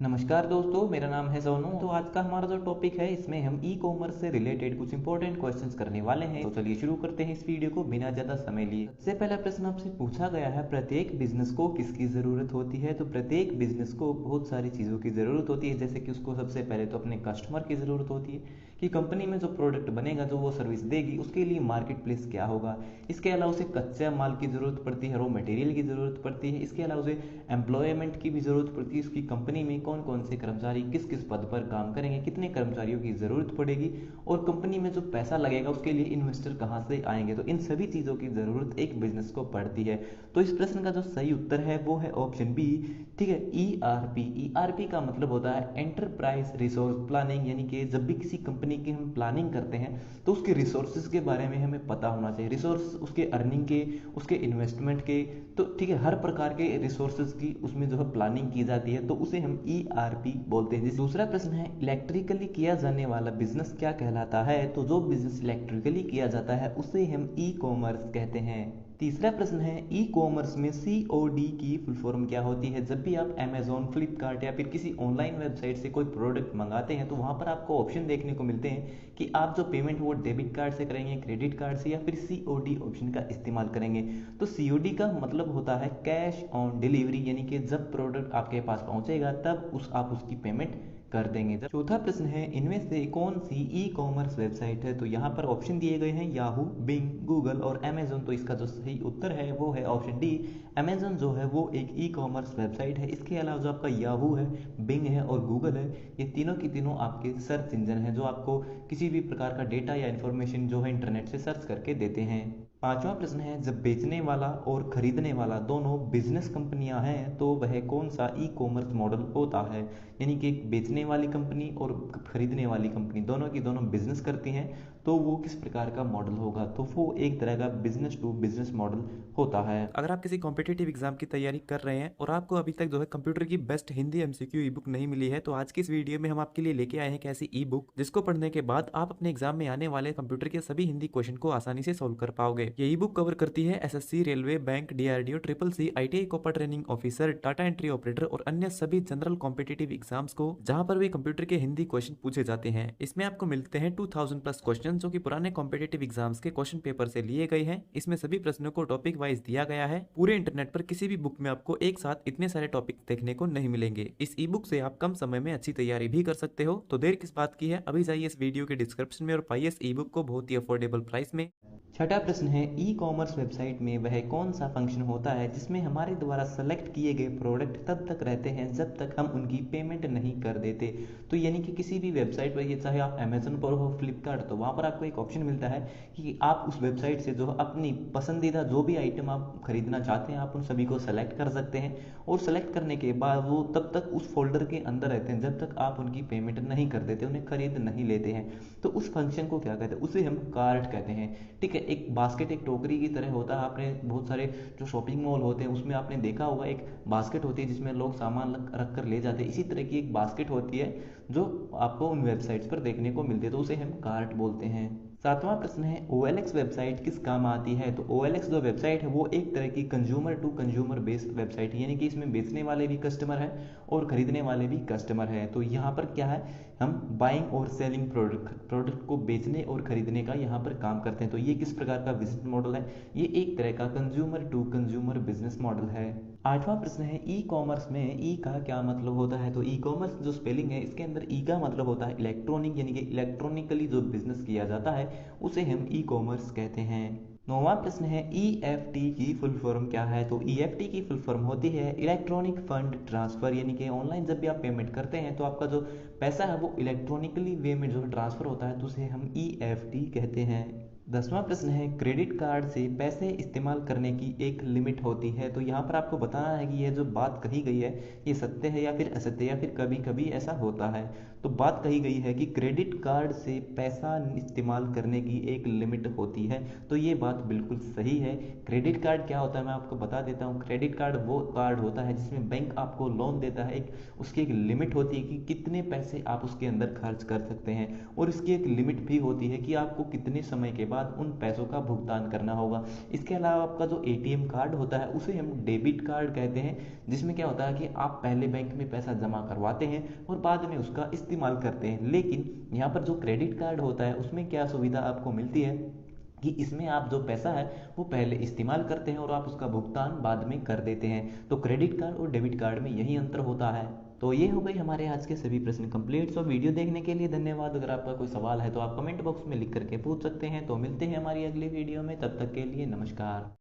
नमस्कार दोस्तों, मेरा नाम है सोनू। तो आज का हमारा जो टॉपिक है इसमें हम ई कॉमर्स से रिलेटेड कुछ इंपॉर्टेंट क्वेश्चंस करने वाले हैं। तो चलिए शुरू करते हैं इस वीडियो को बिना ज़्यादा समय लिए। सबसे पहला प्रश्न आपसे पूछा गया है, प्रत्येक बिजनेस को किसकी ज़रूरत होती है। तो प्रत्येक बिजनेस को बहुत सारी चीज़ों की ज़रूरत होती है, जैसे कि उसको सबसे पहले तो अपने कस्टमर की ज़रूरत होती है कि कंपनी में जो प्रोडक्ट बनेगा, जो वो सर्विस देगी, उसके लिए मार्केट प्लेस क्या होगा। इसके अलावा उसे कच्चे माल की ज़रूरत पड़ती है, रॉ मटेरियल की ज़रूरत पड़ती है। इसके अलावा उसे एम्प्लॉयमेंट की भी ज़रूरत पड़ती है, उसकी कंपनी में कौन कौन से कर्मचारी किस किस पद पर काम करेंगे, कितने कर्मचारियों की ज़रूरत पड़ेगी, और कंपनी में जो पैसा लगेगा उसके लिए इन्वेस्टर कहाँ से आएंगे। तो इन सभी चीज़ों की ज़रूरत एक बिजनेस को पड़ती है। तो इस प्रश्न का जो सही उत्तर है वो है ऑप्शन बी। ठीक है, ईआरपी का मतलब होता है एंटरप्राइज रिसोर्स प्लानिंग, यानी कि जब भी किसी कंपनी की हम प्लानिंग करते हैं तो उसके रिसोर्सेज के बारे में हमें पता होना चाहिए। रिसोर्स उसके अर्निंग के, उसके इन्वेस्टमेंट के, तो ठीक है, हर प्रकार के रिसोर्सेज की उसमें जो है प्लानिंग की जाती है, तो उसे हम ईआरपी बोलते हैं। दूसरा प्रश्न है, इलेक्ट्रिकली किया जाने वाला बिजनेस क्या कहलाता है। तो जो बिजनेस इलेक्ट्रिकली किया जाता है उसे हम ई कॉमर्स कहते हैं। तीसरा प्रश्न है, ई कॉमर्स में सीओडी की फुल फॉर्म क्या होती है। जब भी आप अमेजोन, फ्लिपकार्ट या फिर किसी ऑनलाइन वेबसाइट से कोई प्रोडक्ट मंगाते हैं तो वहाँ पर आपको ऑप्शन देखने को मिलते हैं कि आप जो पेमेंट वो डेबिट कार्ड से करेंगे, क्रेडिट कार्ड से, या फिर सीओडी ऑप्शन का इस्तेमाल करेंगे। तो सीओडी का मतलब होता है कैश ऑन डिलीवरी, यानी कि जब प्रोडक्ट आपके पास पहुँचेगा तब आप उसकी पेमेंट कर देंगे। चौथा प्रश्न है, इनमें से कौन सी ई कॉमर्स वेबसाइट है। तो यहाँ पर ऑप्शन दिए गए हैं याहू, बिंग, गूगल और अमेजोन। तो इसका जो सही उत्तर है वो है ऑप्शन डी। अमेजोन जो है वो एक ई कॉमर्स वेबसाइट है। इसके अलावा जो आपका याहू है, बिंग है और गूगल है, ये तीनों की तीनों आपके सर्च इंजन है जो आपको किसी भी प्रकार का डेटा या इन्फॉर्मेशन जो है इंटरनेट से सर्च करके देते हैं। पांचवा प्रश्न है, जब बेचने वाला और खरीदने वाला दोनों बिजनेस कंपनियां हैं तो वह कौन सा ई कॉमर्स मॉडल होता है। यानी कि एक बेचने वाली कंपनी और खरीदने वाली कंपनी दोनों की दोनों बिजनेस करती हैं, तो वो किस प्रकार का मॉडल होगा। तो वो एक तरह का बिजनेस टू बिजनेस मॉडल होता है। अगर आप किसी कॉम्पिटिटिव एग्जाम की तैयारी कर रहे हैं और आपको अभी तक जो है कंप्यूटर की बेस्ट हिंदी एमसीक्यू ई बुक नहीं मिली है, तो आज की इस वीडियो में हम आपके लिए लेके आए हैं एक ऐसी ई बुक जिसको पढ़ने के बाद आप अपने एग्जाम में आने वाले कंप्यूटर के सभी हिंदी क्वेश्चन को आसानी से सोल्व कर पाओगे। ये ई बुक कवर करती है SSC, railway, bank, DRDO, triple C, ITI कॉपर training officer, data entry operator और अन्य सभी जनरल कॉम्पिटिटिव एग्जाम्स को जहां पर भी कंप्यूटर के हिंदी क्वेश्चन पूछे जाते हैं। इसमें आपको मिलते हैं 2000+ क्वेश्चन जो कि पुराने कॉम्पिटिटिव एग्जाम्स के क्वेश्चन पेपर से लिए गए हैं। इसमें सभी प्रश्नों को टॉपिक वाइज दिया गया है। पूरे इंटरनेट पर किसी भी बुक में आपको एक साथ इतने सारे टॉपिक देखने को नहीं मिलेंगे। इस ई बुक से आप कम समय में अच्छी तैयारी भी कर सकते हो। तो देर किस बात की है, अभी जाइए इस वीडियो के डिस्क्रिप्शन में और पाइए इस ई बुक को बहुत ही अफोर्डेबल प्राइस में। छठा प्रश्न है, ई कॉमर्स वेबसाइट में वह कौन सा फंक्शन होता है जिसमें हमारे द्वारा सेलेक्ट किए गए प्रोडक्ट तब तक रहते हैं जब तक हम उनकी पेमेंट नहीं कर देते। तो यानी कि किसी भी वेबसाइट पर, ये चाहे आप अमेजन पर हो, फ्लिपकार्ट, तो वहाँ पर आपको एक ऑप्शन मिलता है कि आप उस वेबसाइट से जो अपनी पसंदीदा जो भी आइटम आप खरीदना चाहते हैं आप उन सभी को सेलेक्ट कर सकते हैं, और सेलेक्ट करने के बाद वो तब तक उस फोल्डर के अंदर रहते हैं जब तक आप उनकी पेमेंट नहीं कर देते, उन्हें खरीद नहीं लेते हैं। तो उस फंक्शन को क्या कहते हैं, उसे हम कार्ट कहते हैं। ठीक है, एक बास्केट, एक टोकरी की तरह होता है। आपने बहुत सारे जो शॉपिंग मॉल होते हैं उसमें आपने देखा होगा, एक बास्केट होती है जिसमें लोग सामान रख कर ले जाते हैं। इसी तरह की एक बास्केट होती है जो आपको उन वेबसाइट्स पर देखने को मिलती है, तो उसे हम कार्ट बोलते हैं। सातवां प्रश्न है, OLX वेबसाइट किस काम आती है। तो OLX जो वेबसाइट है वो एक तरह की consumer to consumer based website है, यानी कि इसमें बेचने वाले भी कस्टमर हैं और खरीदने वाले भी कस्टमर हैं। तो यहाँ पर क्या है, हम बाइंग और सेलिंग प्रोडक्ट को बेचने और खरीदने का यहाँ पर काम करते हैं। तो ये किस प्रकार का बिजनेस मॉडल है, ये एक तरह का consumer to consumer business model है। आठवां प्रश्न है, ई कॉमर्स में ई का क्या मतलब होता है। तो ई कॉमर्स जो स्पेलिंग है इसके अंदर ई का मतलब होता है इलेक्ट्रॉनिक, यानी कि इलेक्ट्रॉनिकली जो बिजनेस किया जाता है उसे हम ई कॉमर्स कहते हैं। नौवां प्रश्न है, EFT की फुल फॉर्म क्या है। तो EFT की फुल फॉर्म होती है इलेक्ट्रॉनिक फंड ट्रांसफर, यानी कि ऑनलाइन जब भी आप पेमेंट करते हैं तो आपका जो पैसा है वो इलेक्ट्रॉनिकली वे में जो ट्रांसफर होता है तो उसे हम EFT कहते हैं। 10वां प्रश्न है, क्रेडिट कार्ड से पैसे इस्तेमाल करने की एक लिमिट होती है। तो यहाँ पर आपको बताना है कि यह जो बात कही गई है ये सत्य है या फिर असत्य, या फिर कभी कभी ऐसा होता है। तो बात कही गई है कि क्रेडिट कार्ड से पैसा इस्तेमाल करने की एक लिमिट होती है, तो ये बात बिल्कुल सही है। क्रेडिट कार्ड क्या होता है मैं आपको बता देता हूँ। क्रेडिट कार्ड वो कार्ड होता है जिसमें बैंक आपको लोन देता है, एक उसकी एक लिमिट होती है कि कितने पैसे आप उसके अंदर खर्च कर सकते हैं, और इसकी एक लिमिट भी होती है कि आपको कितने समय के बाद बाद उन पैसों का भुगतान करना होगा। इसके अलावा आपका जो एटीएम कार्ड होता है उसे हम डेबिट कार्ड कहते हैं, जिसमें क्या होता है कि आप पहले बैंक में पैसा जमा करवाते हैं और बाद में उसका इस्तेमाल करते हैं। लेकिन यहाँ पर जो क्रेडिट कार्ड होता है उसमें क्या सुविधा आपको मिलती है कि इसमें आप जो पैसा है वो पहले इस्तेमाल करते हैं और आप उसका भुगतान बाद में कर देते हैं। तो क्रेडिट कार्ड और डेबिट कार्ड में यही अंतर होता है। तो ये हो गई हमारे आज के सभी प्रश्न कंप्लीट। सो वीडियो देखने के लिए धन्यवाद। अगर आपका कोई सवाल है तो आप कमेंट बॉक्स में लिख करके पूछ सकते हैं। तो मिलते हैं हमारी अगली वीडियो में, तब तक के लिए नमस्कार।